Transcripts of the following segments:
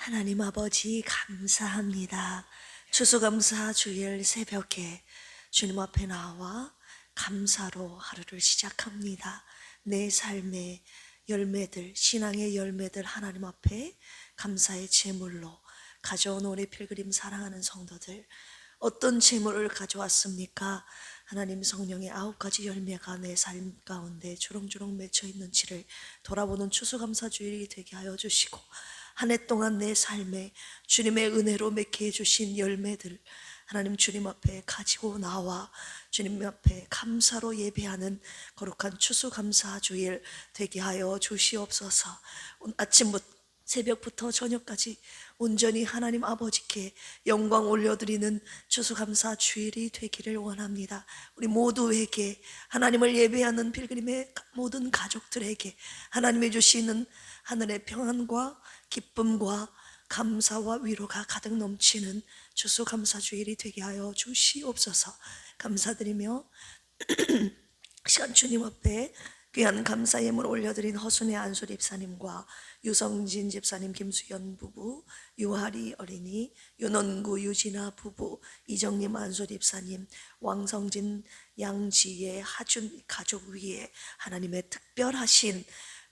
하나님 아버지 감사합니다. 추수감사 주일 새벽에 주님 앞에 나와 감사로 하루를 시작합니다. 내 삶의 열매들, 신앙의 열매들 하나님 앞에 감사의 제물로 가져온 우리 필그림 사랑하는 성도들, 어떤 제물을 가져왔습니까? 하나님, 성령의 9가지 열매가 내 삶 가운데 주렁주렁 맺혀 있는지를 돌아보는 추수감사 주일이 되게 하여 주시고, 한 해 동안 내 삶에 주님의 은혜로 맺게 해주신 열매들 하나님 주님 앞에 가지고 나와 주님 앞에 감사로 예배하는 거룩한 추수감사 주일 되게 하여 주시옵소서. 아침부터 새벽부터 저녁까지 온전히 하나님 아버지께 영광 올려드리는 추수감사 주일이 되기를 원합니다. 우리 모두에게, 하나님을 예배하는 필그림의 모든 가족들에게 하나님이 주시는 하늘의 평안과 기쁨과 감사와 위로가 가득 넘치는 추수감사주일이 되게 하여 주시옵소서. 감사드리며 시간 주님 앞에 귀한 감사 예물 올려드린 허순의 안솔 집사님과 유성진 집사님, 김수연 부부, 유하리 어린이, 윤원구 유진아 부부, 이정님 안솔 집사님, 왕성진 양지의 하준 가족 위에 하나님의 특별하신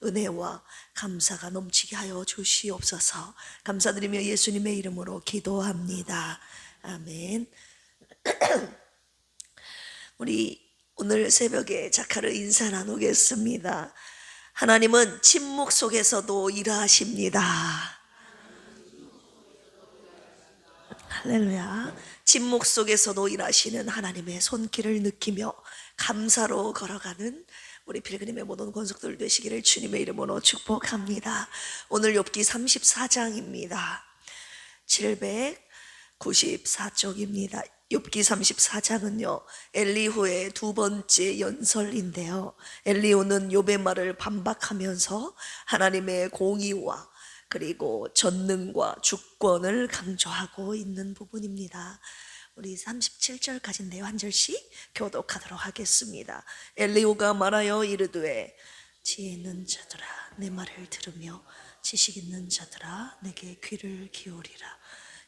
은혜와 감사가 넘치게 하여 주시옵소서. 감사드리며 예수님의 이름으로 기도합니다. 아멘. 우리 오늘 새벽에 자카를 인사 나누겠습니다. 하나님은 침묵 속에서도 일하십니다. 할렐루야. 침묵 속에서도 일하시는 하나님의 손길을 느끼며 감사로 걸어가는 우리 필그림의 모든 권속들 되시기를 주님의 이름으로 축복합니다. 오늘 욥기 34장입니다. 794쪽입니다. 욥기 34장은요 엘리후의 두 번째 연설인데요, 엘리후는 욥의 말을 반박하면서 하나님의 공의와 그리고 전능과 주권을 강조하고 있는 부분입니다. 우리 37절까지인데요, 한 절씩 교독하도록 하겠습니다. 엘리후가 말하여 이르되 지혜 있는 자들아 내 말을 들으며 지식 있는 자들아 내게 귀를 기울이라.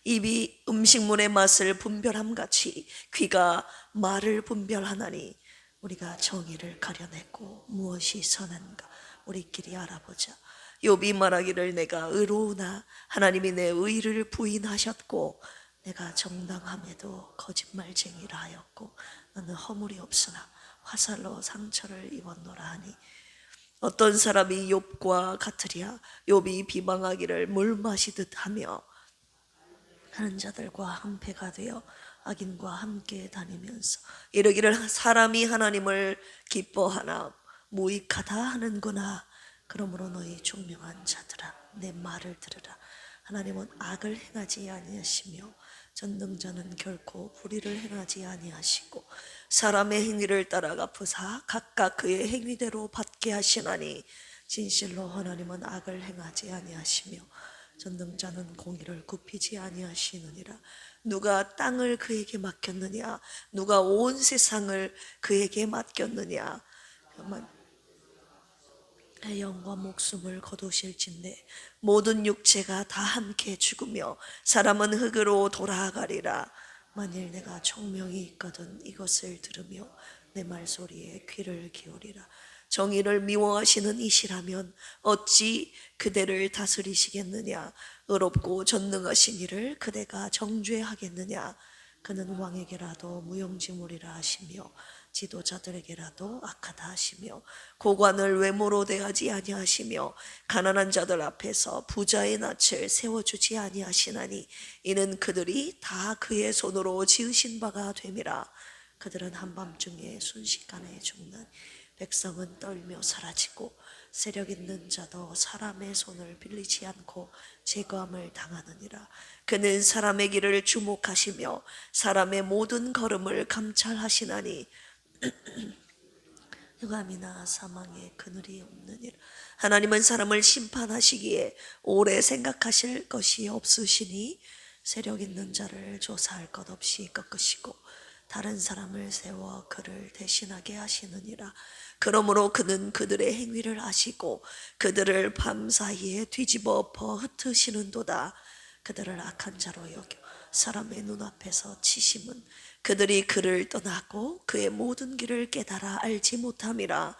입이 음식물의 맛을 분별함같이 귀가 말을 분별하나니 우리가 정의를 가려냈고 무엇이 선한가 우리끼리 알아보자. 욥이 말하기를 내가 의로우나 하나님이 내 의를 부인하셨고 내가 정당함에도 거짓말쟁이라 하였고 나는 허물이 없으나 화살로 상처를 입었노라 하니 어떤 사람이 욥과 같으랴. 욥이 비방하기를 물 마시듯 하며 하는 자들과 한패가 되어 악인과 함께 다니면서 이르기를 사람이 하나님을 기뻐하나 무익하다 하는구나. 그러므로 너희 총명한 자들아 내 말을 들으라. 하나님은 악을 행하지 아니하시며 전능자는 결코 불의를 행하지 아니하시고 사람의 행위를 따라 갚으사 각각 그의 행위대로 받게 하시나니 진실로 하나님은 악을 행하지 아니하시며 전능자는 공의를 굽히지 아니하시느니라. 누가 땅을 그에게 맡겼느냐? 누가 온 세상을 그에게 맡겼느냐? 영과 목숨을 거두실진데 모든 육체가 다 함께 죽으며 사람은 흙으로 돌아가리라. 만일 내가 총명이 있거든 이것을 들으며 내 말소리에 귀를 기울이라. 정의를 미워하시는 이시라면 어찌 그대를 다스리시겠느냐? 의롭고 전능하신 이를 그대가 정죄하겠느냐? 그는 왕에게라도 무용지물이라 하시며 지도자들에게라도 악하다 하시며 고관을 외모로 대하지 아니하시며 가난한 자들 앞에서 부자의 낯을 세워주지 아니하시나니 이는 그들이 다 그의 손으로 지으신 바가 됨이라. 그들은 한밤중에 순식간에 죽는 백성은 떨며 사라지고 세력 있는 자도 사람의 손을 빌리지 않고 제거함을 당하느니라. 그는 사람의 길을 주목하시며 사람의 모든 걸음을 감찰하시나니 흑암이나 사망의 그늘이 없느니라. 하나님은 사람을 심판하시기에 오래 생각하실 것이 없으시니 세력 있는 자를 조사할 것 없이 꺾으시고 다른 사람을 세워 그를 대신하게 하시느니라. 그러므로 그는 그들의 행위를 아시고 그들을 밤사이에 뒤집어 엎어 흩으시는도다. 그들을 악한 자로 여겨 사람의 눈앞에서 치심은 그들이 그를 떠나고 그의 모든 길을 깨달아 알지 못함이라.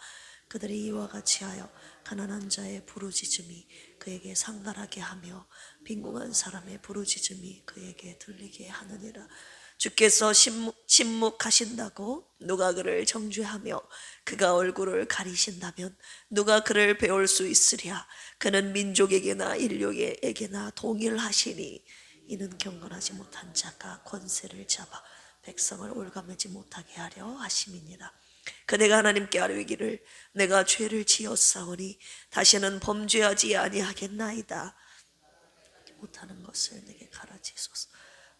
그들이 이와 같이 하여 가난한 자의 부르짖음이 그에게 상달하게 하며 빈궁한 사람의 부르짖음이 그에게 들리게 하느니라. 주께서 침묵하신다고 누가 그를 정죄하며 그가 얼굴을 가리신다면 누가 그를 배울 수 있으랴. 그는 민족에게나 인류에게나 동일하시니 이는 경건하지 못한 자가 권세를 잡아 백성을 올가매지 못하게 하려 하심이니라. 그대가 하나님께 아뢰기를 내가 죄를 지었사오니 다시는 범죄하지 아니하겠나이다. 못하는 것을 내게 가르치소서.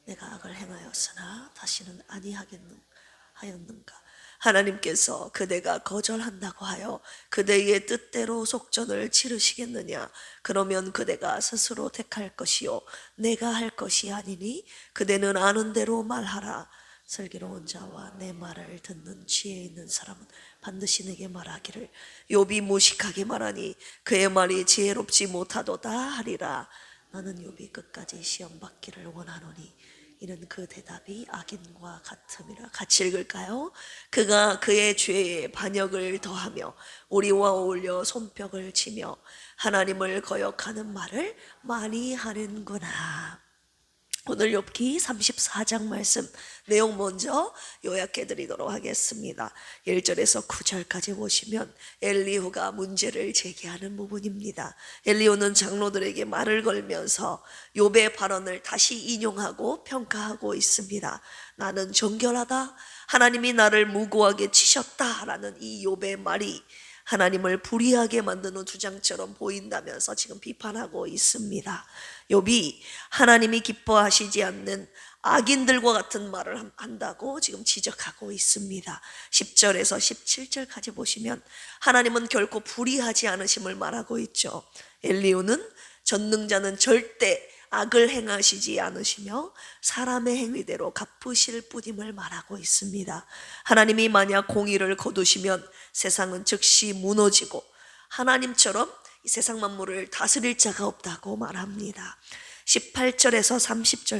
내가 악을 행하였으나 다시는 아니하겠는가. 하나님께서 그대가 거절한다고 하여 그대의 뜻대로 속전을 치르시겠느냐. 그러면 그대가 스스로 택할 것이요 내가 할 것이 아니니 그대는 아는 대로 말하라. 슬기로운 자와 내 말을 듣는 지혜 있는 사람은 반드시 내게 말하기를 욥이 무식하게 말하니 그의 말이 지혜롭지 못하도다 하리라. 나는 욥이 끝까지 시험 받기를 원하노니 이는 그 대답이 악인과 같음이라. 같이 읽을까요? 그가 그의 죄에 반역을 더하며 우리와 어울려 손뼉을 치며 하나님을 거역하는 말을 많이 하는구나. 오늘 욥기 34장 말씀 내용 먼저 요약해 드리도록 하겠습니다. 1절에서 9절까지 보시면 엘리후가 문제를 제기하는 부분입니다. 엘리후는 장로들에게 말을 걸면서 욥의 발언을 다시 인용하고 평가하고 있습니다. 나는 정결하다. 하나님이 나를 무고하게 치셨다라는 이 욥의 말이 하나님을 불의하게 만드는 주장처럼 보인다면서 지금 비판하고 있습니다. 욥이 하나님이 기뻐하시지 않는 악인들과 같은 말을 한다고 지금 지적하고 있습니다. 10절에서 17절까지 보시면 하나님은 결코 불의하지 않으심을 말하고 있죠. 엘리후는 전능자는 절대 악을 행하시지 않으시며 사람의 행위대로 갚으실 뿐임을 말하고 있습니다. 하나님이 만약 공의를 거두시면 세상은 즉시 무너지고 하나님처럼 이 세상 만물을 다스릴 자가 없다고 말합니다. 18절에서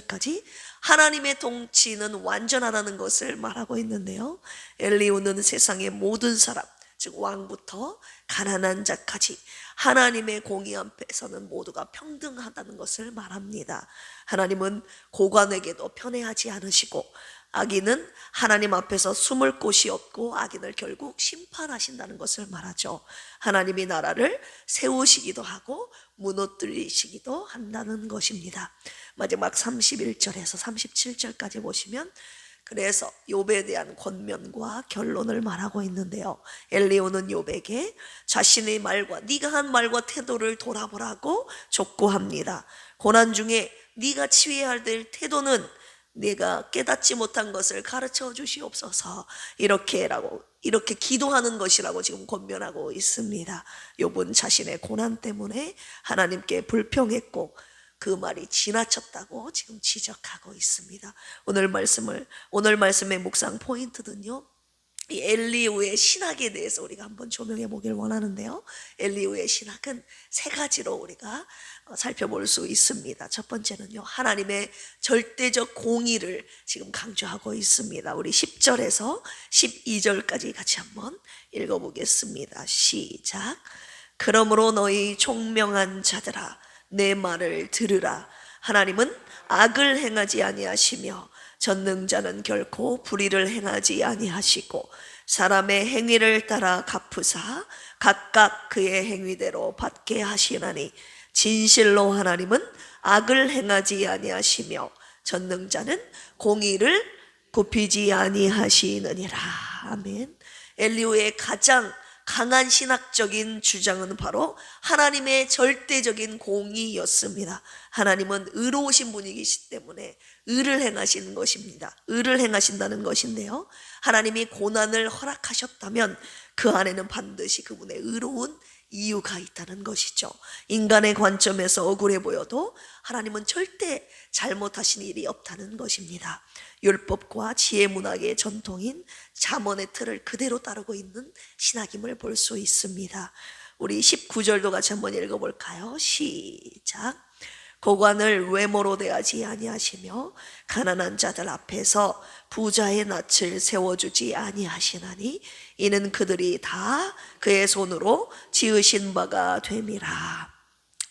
30절까지 하나님의 통치는 완전하다는 것을 말하고 있는데요. 엘리후는 세상의 모든 사람, 즉 왕부터 가난한 자까지 하나님의 공의 앞에서는 모두가 평등하다는 것을 말합니다. 하나님은 고관에게도 편애하지 않으시고 악인은 하나님 앞에서 숨을 곳이 없고 악인을 결국 심판하신다는 것을 말하죠. 하나님이 나라를 세우시기도 하고 무너뜨리시기도 한다는 것입니다. 마지막 31절에서 37절까지 보시면 그래서 욥에 대한 권면과 결론을 말하고 있는데요. 엘리후는 욥에게 자신의 말과 네가 한 말과 태도를 돌아보라고 촉구합니다. 고난 중에 네가 취해야 될 태도는 네가 깨닫지 못한 것을 가르쳐 주시옵소서. 이렇게 기도하는 것이라고 지금 권면하고 있습니다. 욥은 자신의 고난 때문에 하나님께 불평했고 그 말이 지나쳤다고 지금 지적하고 있습니다. 오늘 말씀의 묵상 포인트는요, 이 엘리후의 신학에 대해서 우리가 한번 조명해 보길 원하는데요. 엘리후의 신학은 세 가지로 우리가 살펴볼 수 있습니다. 첫 번째는요, 하나님의 절대적 공의를 지금 강조하고 있습니다. 우리 10절에서 12절까지 같이 한번 읽어보겠습니다. 시작. 그러므로 너희 총명한 자들아 내 말을 들으라. 하나님은 악을 행하지 아니하시며 전능자는 결코 불의를 행하지 아니하시고 사람의 행위를 따라 갚으사 각각 그의 행위대로 받게 하시나니 진실로 하나님은 악을 행하지 아니하시며 전능자는 공의를 굽히지 아니하시느니라. 아멘. 엘리후의 가장 강한 신학적인 주장은 바로 하나님의 절대적인 공의였습니다. 하나님은 의로우신 분이시기 때문에 의를 행하시는 것입니다. 의를 행하신다는 것인데요, 하나님이 고난을 허락하셨다면 그 안에는 반드시 그분의 의로운 이유가 있다는 것이죠. 인간의 관점에서 억울해 보여도 하나님은 절대 잘못하신 일이 없다는 것입니다. 율법과 지혜 문학의 전통인 잠언의 틀을 그대로 따르고 있는 신학임을 볼 수 있습니다. 우리 19절도 같이 한번 읽어볼까요? 시작. 고관을 외모로 대하지 아니하시며 가난한 자들 앞에서 부자의 낯을 세워주지 아니하시나니 이는 그들이 다 그의 손으로 지으신 바가 됨이라.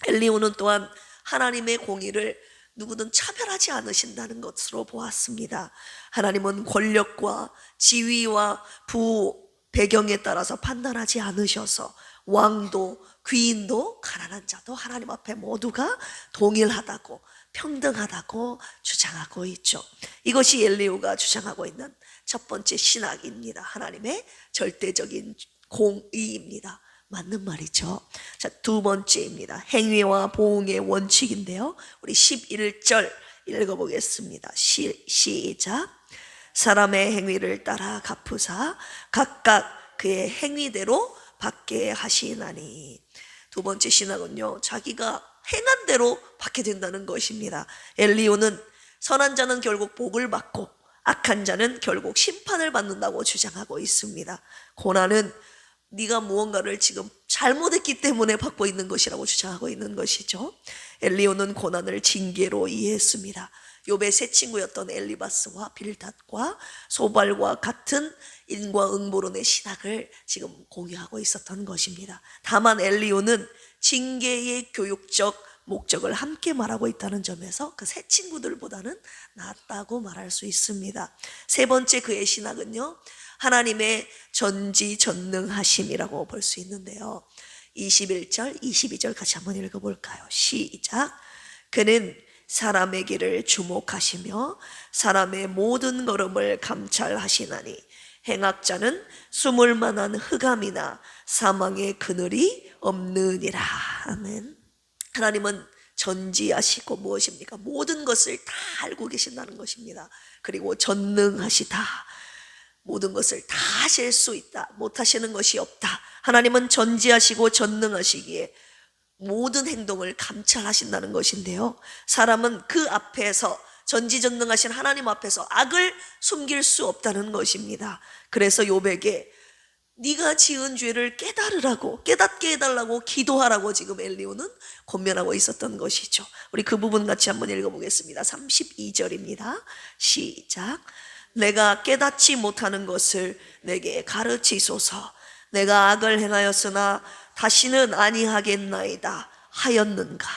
엘리후는 또한 하나님의 공의를 누구든 차별하지 않으신다는 것으로 보았습니다. 하나님은 권력과 지위와 부 배경에 따라서 판단하지 않으셔서 왕도 귀인도 가난한 자도 하나님 앞에 모두가 동일하다고 평등하다고 주장하고 있죠. 이것이 엘리후가 주장하고 있는 첫 번째 신학입니다. 하나님의 절대적인 공의입니다. 맞는 말이죠. 자, 두 번째입니다. 행위와 보응의 원칙인데요. 우리 11절 읽어보겠습니다. 시작. 사람의 행위를 따라 갚으사 각각 그의 행위대로 받게 하시나니. 두 번째 신학은요, 자기가 행한 대로 받게 된다는 것입니다. 엘리후는 선한 자는 결국 복을 받고 악한 자는 결국 심판을 받는다고 주장하고 있습니다. 고난은 네가 무언가를 지금 잘못했기 때문에 받고 있는 것이라고 주장하고 있는 것이죠. 엘리후는 고난을 징계로 이해했습니다. 욥의 세 친구였던 엘리바스와 빌닷과 소발과 같은 인과응보론의 신학을 지금 공유하고 있었던 것입니다. 다만 엘리후는 징계의 교육적 목적을 함께 말하고 있다는 점에서 그 세 친구들보다는 낫다고 말할 수 있습니다. 세 번째 그의 신학은요, 하나님의 전지전능하심이라고 볼 수 있는데요. 21절, 22절 같이 한번 읽어볼까요? 시작. 그는 사람의 길을 주목하시며 사람의 모든 걸음을 감찰하시나니 행악자는 숨을 만한 흑암이나 사망의 그늘이 없느니라. 아멘. 하나님은 전지하시고 무엇입니까? 모든 것을 다 알고 계신다는 것입니다. 그리고 전능하시다. 모든 것을 다 하실 수 있다. 못하시는 것이 없다. 하나님은 전지하시고 전능하시기에 모든 행동을 감찰하신다는 것인데요, 사람은 그 앞에서 전지전능하신 하나님 앞에서 악을 숨길 수 없다는 것입니다. 그래서 욥에게 네가 지은 죄를 깨달으라고, 깨닫게 해달라고 기도하라고 지금 엘리후는 권면하고 있었던 것이죠. 우리 그 부분 같이 한번 읽어보겠습니다. 32절입니다. 시작. 내가 깨닫지 못하는 것을 내게 가르치소서. 내가 악을 행하였으나 다시는 아니하겠나이다 하였는가.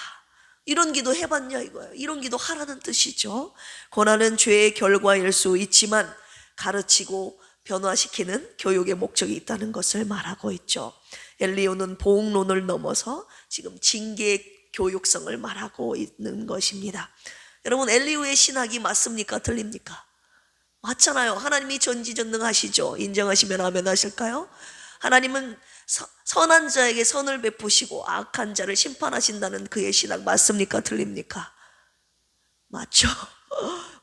이런 기도 해봤냐 이거예요. 이런 기도 하라는 뜻이죠. 고난은 죄의 결과일 수 있지만 가르치고 변화시키는 교육의 목적이 있다는 것을 말하고 있죠. 엘리후는 보응론을 넘어서 지금 징계의 교육성을 말하고 있는 것입니다. 여러분, 엘리후의 신학이 맞습니까? 틀립니까? 맞잖아요. 하나님이 전지전능하시죠. 인정하시면 아멘 하실까요? 하나님은 선한 자에게 선을 베푸시고 악한 자를 심판하신다는 그의 신학 맞습니까? 틀립니까? 맞죠.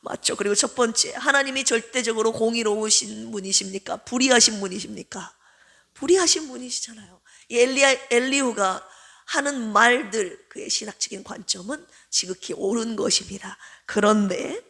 맞죠. 그리고 첫 번째, 하나님이 절대적으로 공의로우신 분이십니까? 불의하신 분이십니까? 불의하신 분이시잖아요. 이 엘리후가 하는 말들, 그의 신학적인 관점은 지극히 옳은 것입니다. 그런데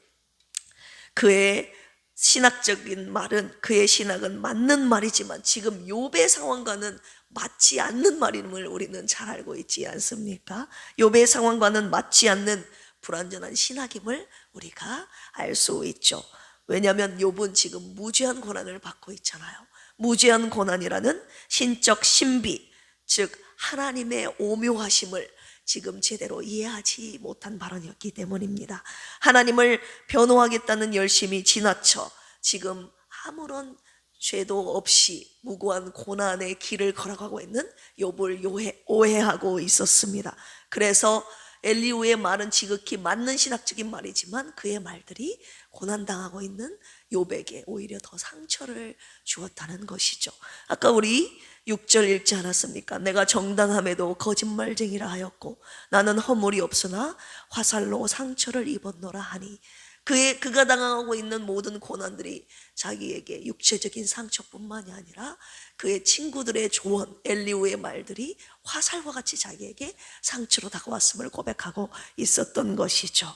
그의 신학적인 말은, 그의 신학은 맞는 말이지만 지금 욥의 상황과는 맞지 않는 말임을 우리는 잘 알고 있지 않습니까? 욥의 상황과는 맞지 않는 불완전한 신학임을 우리가 알 수 있죠. 왜냐하면 욥은 지금 무죄한 고난을 받고 있잖아요. 무죄한 고난이라는 신적 신비, 즉 하나님의 오묘하심을 지금 제대로 이해하지 못한 발언이었기 때문입니다. 하나님을 변호하겠다는 열심이 지나쳐 지금 아무런 죄도 없이 무고한 고난의 길을 걸어가고 있는 욥을 오해하고 있었습니다. 그래서 엘리후의 말은 지극히 맞는 신학적인 말이지만 그의 말들이 고난당하고 있는 욥에게 오히려 더 상처를 주었다는 것이죠. 아까 우리 6절 읽지 않았습니까? 내가 정당함에도 거짓말쟁이라 하였고 나는 허물이 없으나 화살로 상처를 입었노라 하니, 그가 당하고 있는 모든 고난들이 자기에게 육체적인 상처뿐만이 아니라 그의 친구들의 조언, 엘리후의 말들이 화살과 같이 자기에게 상처로 다가왔음을 고백하고 있었던 것이죠.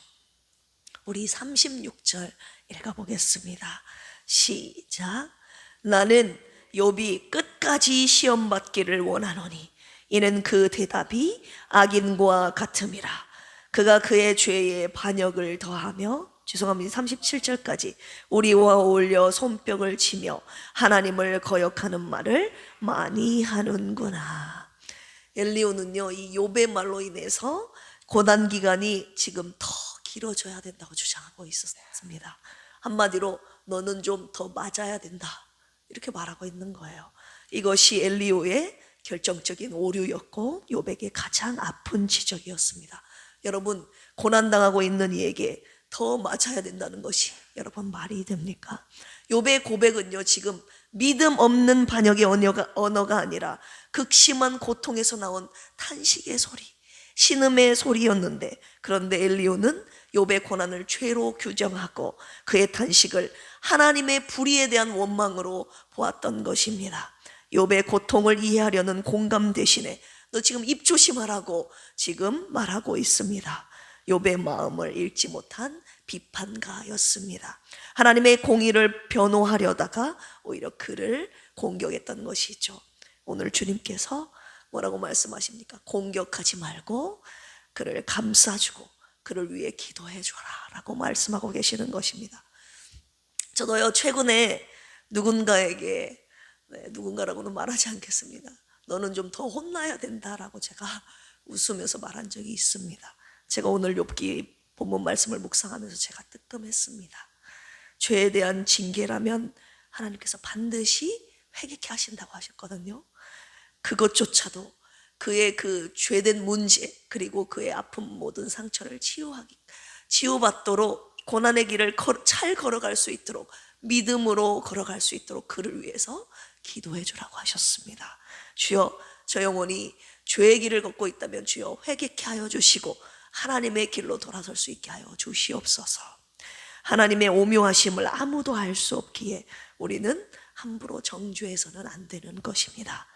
우리 36절 읽어보겠습니다. 시작. 나는 욥이 끝까지 시험받기를 원하노니 이는 그 대답이 악인과 같음이라. 그가 그의 죄에 반역을 더하며, 죄송합니다, 37절까지 우리와 어울려 손뼉을 치며 하나님을 거역하는 말을 많이 하는구나. 엘리후는요, 이 욥의 말로 인해서 고난 기간이 지금 더 길어져야 된다고 주장하고 있었습니다. 한마디로 너는 좀 더 맞아야 된다, 이렇게 말하고 있는 거예요. 이것이 엘리후의 결정적인 오류였고 욥에게 가장 아픈 지적이었습니다. 여러분, 고난당하고 있는 이에게 더 맞아야 된다는 것이 여러분 말이 됩니까? 욥의 고백은요, 지금 믿음 없는 반역의 언어가 아니라 극심한 고통에서 나온 탄식의 소리, 신음의 소리였는데, 그런데 엘리후는 욥의 고난을 죄로 규정하고 그의 탄식을 하나님의 불의에 대한 원망으로 보았던 것입니다. 욥의 고통을 이해하려는 공감 대신에 너 지금 입 조심하라고 지금 말하고 있습니다. 욥의 마음을 읽지 못한 비판가였습니다. 하나님의 공의를 변호하려다가 오히려 그를 공격했던 것이죠. 오늘 주님께서 뭐라고 말씀하십니까? 공격하지 말고 그를 감싸주고 그를 위해 기도해 줘라 라고 말씀하고 계시는 것입니다. 저도요, 최근에 누군가에게, 누군가라고는 말하지 않겠습니다, 너는 좀 더 혼나야 된다라고 제가 웃으면서 말한 적이 있습니다. 제가 오늘 욥기 본문 말씀을 묵상하면서 제가 뜨끔했습니다. 죄에 대한 징계라면 하나님께서 반드시 회개케 하신다고 하셨거든요. 그것조차도 그의 그 죄된 문제, 그리고 그의 아픈 모든 상처를 치유받도록 고난의 길을 잘 걸어갈 수 있도록, 믿음으로 걸어갈 수 있도록 그를 위해서 기도해 주라고 하셨습니다. 주여, 저 영혼이 죄의 길을 걷고 있다면 주여 회개케 하여 주시고 하나님의 길로 돌아설 수 있게 하여 주시옵소서. 하나님의 오묘하심을 아무도 알 수 없기에 우리는 함부로 정죄해서는 안 되는 것입니다.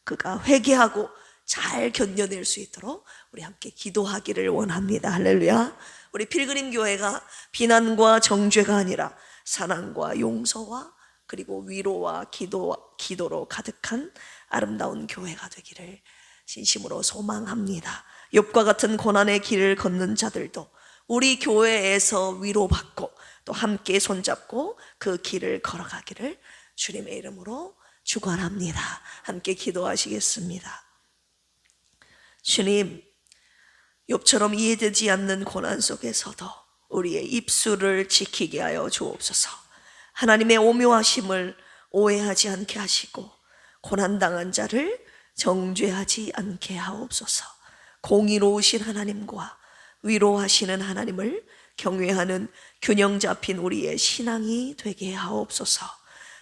그가 회개하고 잘 견뎌낼 수 있도록 우리 함께 기도하기를 원합니다. 할렐루야. 우리 필그림 교회가 비난과 정죄가 아니라 사랑과 용서와 그리고 위로와 기도로 가득한 아름다운 교회가 되기를 진심으로 소망합니다. 욥과 같은 고난의 길을 걷는 자들도 우리 교회에서 위로받고 또 함께 손잡고 그 길을 걸어가기를 주님의 이름으로 축원합니다. 함께 기도하시겠습니다. 주님, 욥처럼 이해되지 않는 고난 속에서도 우리의 입술을 지키게 하여 주옵소서. 하나님의 오묘하심을 오해하지 않게 하시고 고난당한 자를 정죄하지 않게 하옵소서. 공의로우신 하나님과 위로하시는 하나님을 경외하는 균형 잡힌 우리의 신앙이 되게 하옵소서.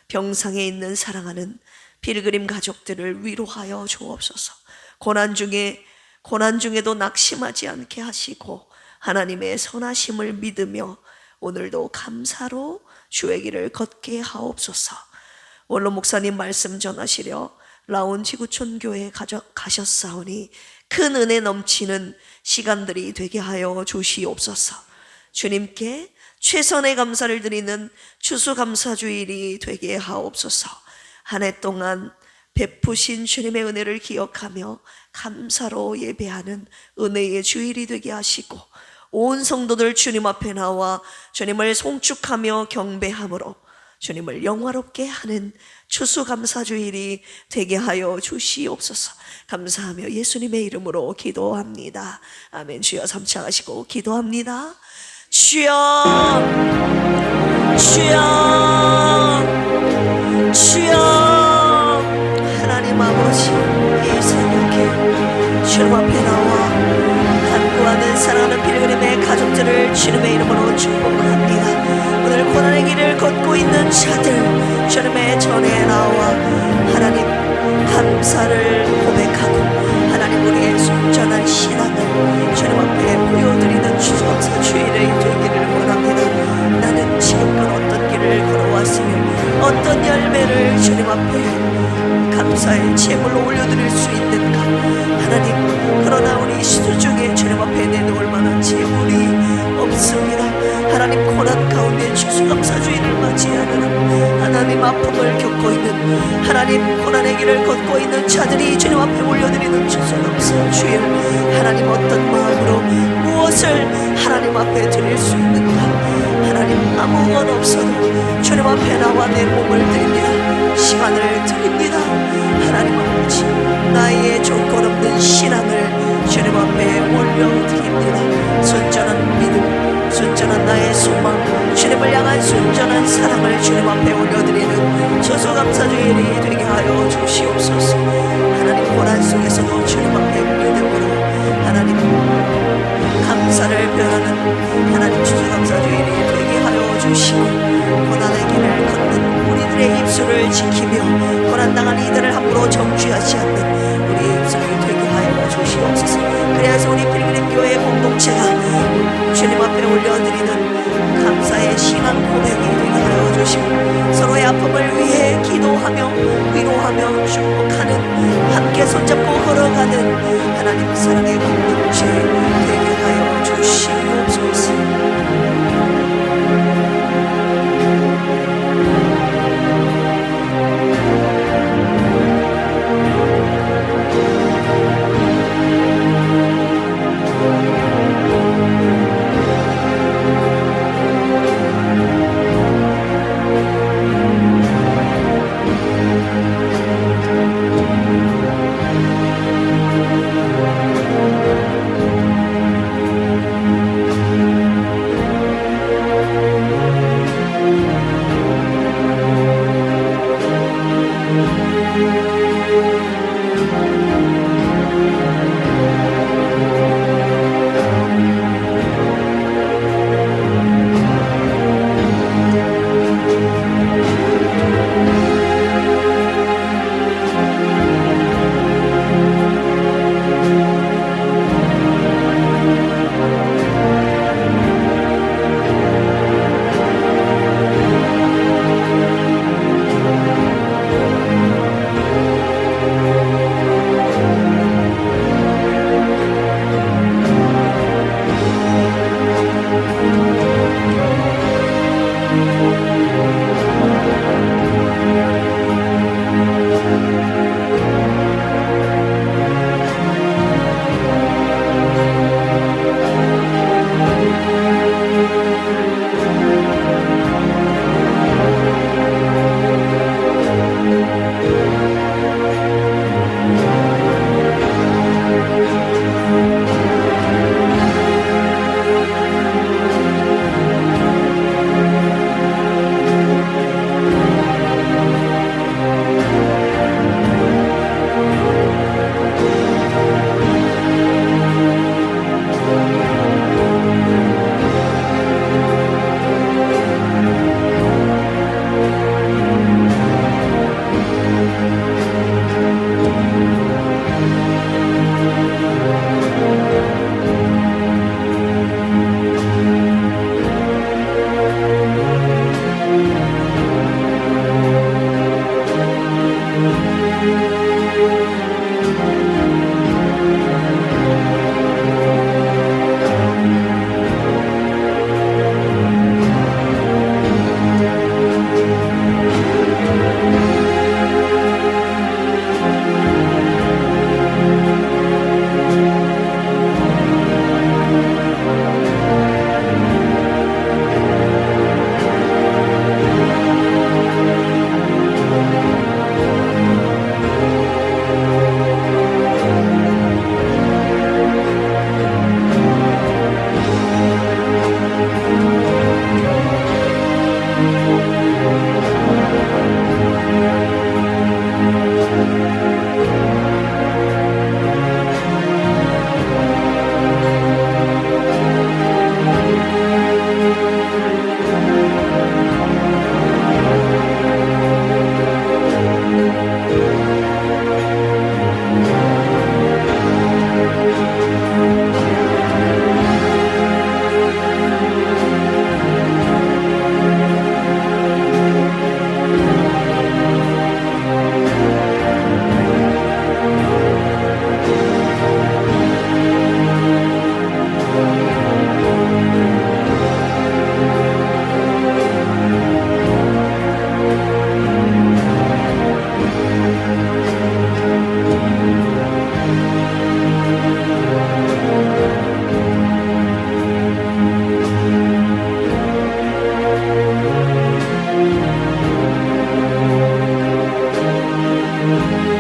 병상에 있는 사랑하는 필그림 가족들을 위로하여 주옵소서. 고난 중에도 낙심하지 않게 하시고 하나님의 선하심을 믿으며 오늘도 감사로 주의 길을 걷게 하옵소서. 원로 목사님 말씀 전하시려 라온 지구촌 교회에 가셨사오니 큰 은혜 넘치는 시간들이 되게 하여 주시옵소서. 주님께 최선의 감사를 드리는 추수감사주일이 되게 하옵소서. 한 해 동안 베푸신 주님의 은혜를 기억하며 감사로 예배하는 은혜의 주일이 되게 하시고 온 성도들 주님 앞에 나와 주님을 송축하며 경배함으로 주님을 영화롭게 하는 추수감사주일이 되게 하여 주시옵소서. 감사하며 예수님의 이름으로 기도합니다. 아멘. 주여 삼창하시고 기도합니다. 주여, 주여, 주여. 하나님 아버지, 이 새벽에 주님 앞에 나와 간구하는 사랑하는 필그림의 가족들을 주님의 이름으로 축복합니다. 오늘 고난의 길을 걷고 있는 자들 주님의 전에 나와 하나님 감사를 고백하고 하나님 우리의 순전한 신앙을 주님 앞에 보여드리는 추수감사 주일이 되기를 원합니다. 추수감사주의를 맞이하는 하나님 아픔을 겪고 있는 하나님 고난의 길을 걷고 있는 자들이 주님 앞에 올려드리는 추수감사주일 하나님 어떤 마음으로 무엇을 하나님 앞에 드릴 수 있는가 하나님 아무것 없어도 주님 앞에 나와 내 몸을 드립니다 시간을 드립니다 하나님 아버지 나의 조건 없는 신앙을 주님 앞에 올려드립니다 순전한 믿음 순전한 나의 소망 주님을 향한 순전한 사랑을 주님 앞에 올려드리는 추수감사주일이 되게 하여 주시옵소서 하나님 고난 속에서도 주님 앞에 믿음으로 하나님 감사를 표현하는 하나님 추수감사주일이 되게 하여 주시고 고난의 길을 걷는 우리들의 입술을 지키며 고난당한 이들을 함부로 정죄하지 않는 우리의 입술이 되게 하여 주시옵소서 그래서 우리 필그림 교회 공동체가 주님 앞에 올려드리는 감사의 신앙 고백이 되게 하여 주시고 서로의 아픔을 위해 기도하며 위로하며 축복하는 함께 손잡고 걸어가는 하나님 사랑의 공동체 되게 하여 주시옵소서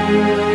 감사합니다.